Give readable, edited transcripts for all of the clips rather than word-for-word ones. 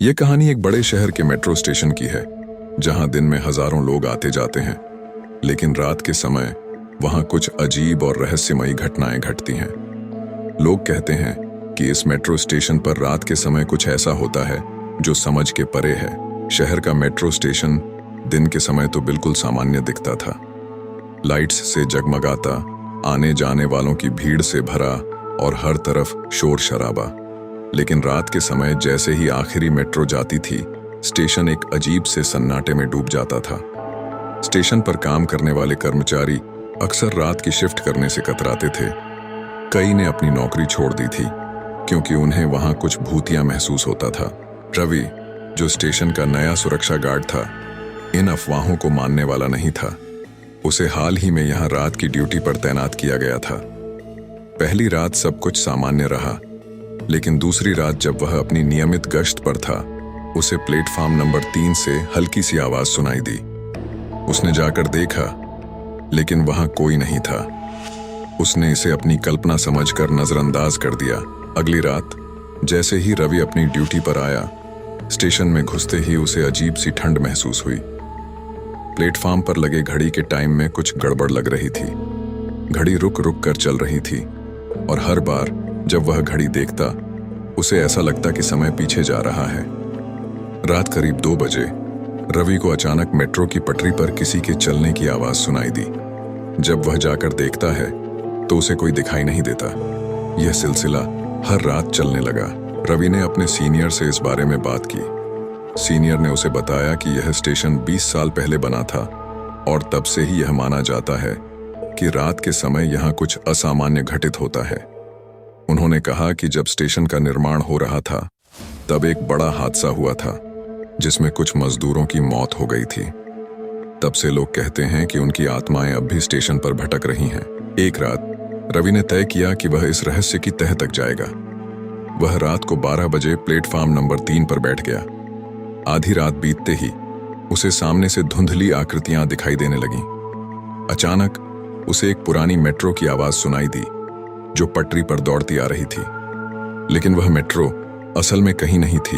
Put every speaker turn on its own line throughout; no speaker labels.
ये कहानी एक बड़े शहर के मेट्रो स्टेशन की है, जहां दिन में हजारों लोग आते जाते हैं, लेकिन रात के समय वहां कुछ अजीब और रहस्यमयी घटनाएं घटती हैं। लोग कहते हैं कि इस मेट्रो स्टेशन पर रात के समय कुछ ऐसा होता है जो समझ के परे है। शहर का मेट्रो स्टेशन दिन के समय तो बिल्कुल सामान्य दिखता था, लाइट्स से जगमगाता, आने जाने वालों की भीड़ से भरा और हर तरफ शोर शराबा। लेकिन रात के समय जैसे ही आखिरी मेट्रो जाती थी, स्टेशन एक अजीब से सन्नाटे में डूब जाता था। स्टेशन पर काम करने वाले कर्मचारी अक्सर रात की शिफ्ट करने से कतराते थे। कई ने अपनी नौकरी छोड़ दी थी क्योंकि उन्हें वहां कुछ भूतिया महसूस होता था। रवि, जो स्टेशन का नया सुरक्षा गार्ड था, इन अफवाहों को मानने वाला नहीं था। उसे हाल ही में यहां रात की ड्यूटी पर तैनात किया गया था। पहली रात सब कुछ सामान्य रहा, लेकिन दूसरी रात जब वह अपनी नियमित गश्त पर था, उसे प्लेटफॉर्म नंबर 3 से हल्की सी आवाज सुनाई दी। उसने जाकर देखा, लेकिन वहां कोई नहीं था। उसने इसे अपनी कल्पना समझकर नजरअंदाज कर दिया। अगली रात जैसे ही रवि अपनी ड्यूटी पर आया, स्टेशन में घुसते ही उसे अजीब सी ठंड महसूस हुई। प्लेटफॉर्म पर लगे घड़ी के टाइम में कुछ गड़बड़ लग रही थी। घड़ी रुक रुक कर चल रही थी और हर बार जब वह घड़ी देखता, उसे ऐसा लगता कि समय पीछे जा रहा है। रात करीब 2 बजे रवि को अचानक मेट्रो की पटरी पर किसी के चलने की आवाज सुनाई दी। जब वह जाकर देखता है तो उसे कोई दिखाई नहीं देता। यह सिलसिला हर रात चलने लगा। रवि ने अपने सीनियर से इस बारे में बात की। सीनियर ने उसे बताया कि यह स्टेशन 20 साल पहले बना था और तब से ही यह माना जाता है कि रात के समय यहाँ कुछ असामान्य घटित होता है। उन्होंने कहा कि जब स्टेशन का निर्माण हो रहा था, तब एक बड़ा हादसा हुआ था जिसमें कुछ मजदूरों की मौत हो गई थी। तब से लोग कहते हैं कि उनकी आत्माएं अब भी स्टेशन पर भटक रही हैं। एक रात रवि ने तय किया कि वह इस रहस्य की तह तक जाएगा। वह रात को 12 बजे प्लेटफॉर्म नंबर 3 पर बैठ गया। आधी रात बीतते ही उसे सामने से धुंधली आकृतियां दिखाई देने लगीं। अचानक उसे एक पुरानी मेट्रो की आवाज सुनाई दी जो पटरी पर दौड़ती आ रही थी। लेकिन वह मेट्रो असल में कहीं नहीं थी।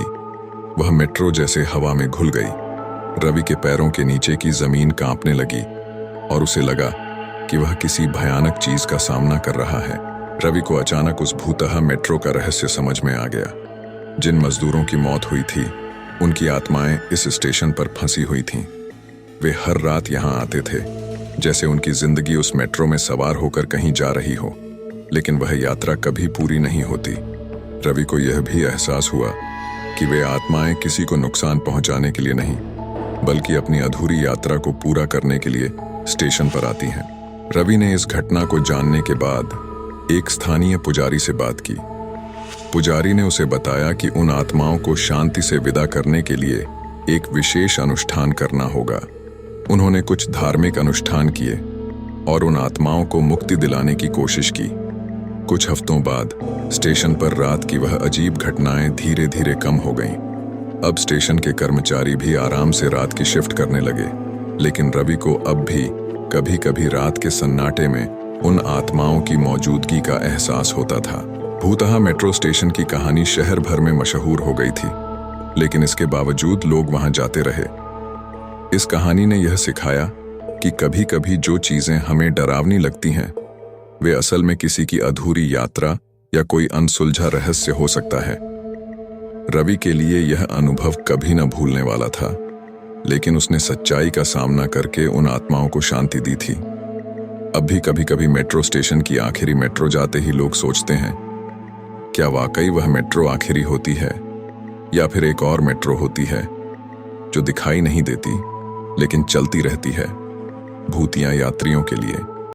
वह मेट्रो जैसे हवा में घुल गई। रवि के पैरों के नीचे की जमीन कांपने लगी और उसे लगा कि वह किसी भयानक चीज का सामना कर रहा है। रवि को अचानक उस भूतहा मेट्रो का रहस्य समझ में आ गया। जिन मजदूरों की मौत हुई थी, उनकी आत्माएं इस स्टेशन पर फंसी हुई थीं। वे हर रात यहां आते थे, जैसे उनकी जिंदगी उस मेट्रो में सवार होकर कहीं जा रही हो, लेकिन वह यात्रा कभी पूरी नहीं होती। रवि को यह भी एहसास हुआ कि वे आत्माएं किसी को नुकसान पहुंचाने के लिए नहीं, बल्कि अपनी अधूरी यात्रा को पूरा करने के लिए स्टेशन पर आती हैं। रवि ने इस घटना को जानने के बाद एक स्थानीय पुजारी से बात की। पुजारी ने उसे बताया कि उन आत्माओं को शांति से विदा करने के लिए एक विशेष अनुष्ठान करना होगा। उन्होंने कुछ धार्मिक अनुष्ठान किए और उन आत्माओं को मुक्ति दिलाने की कोशिश की। कुछ हफ्तों बाद स्टेशन पर रात की वह अजीब घटनाएं धीरे धीरे कम हो गईं। अब स्टेशन के कर्मचारी भी आराम से रात की शिफ्ट करने लगे, लेकिन रवि को अब भी कभी कभी रात के सन्नाटे में उन आत्माओं की मौजूदगी का एहसास होता था। भूतहा मेट्रो स्टेशन की कहानी शहर भर में मशहूर हो गई थी, लेकिन इसके बावजूद लोग वहां जाते रहे। इस कहानी ने यह सिखाया कि कभी कभी जो चीजें हमें डरावनी लगती हैं, वे असल में किसी की अधूरी यात्रा या कोई अनसुलझा रहस्य हो सकता है। रवि के लिए यह अनुभव कभी न भूलने वाला था, लेकिन उसने सच्चाई का सामना करके उन आत्माओं को शांति दी थी। अब भी कभी कभी मेट्रो स्टेशन की आखिरी मेट्रो जाते ही लोग सोचते हैं, क्या वाकई वह मेट्रो आखिरी होती है, या फिर एक और मेट्रो होती है जो दिखाई नहीं देती लेकिन चलती रहती है भूतिया यात्रियों के लिए।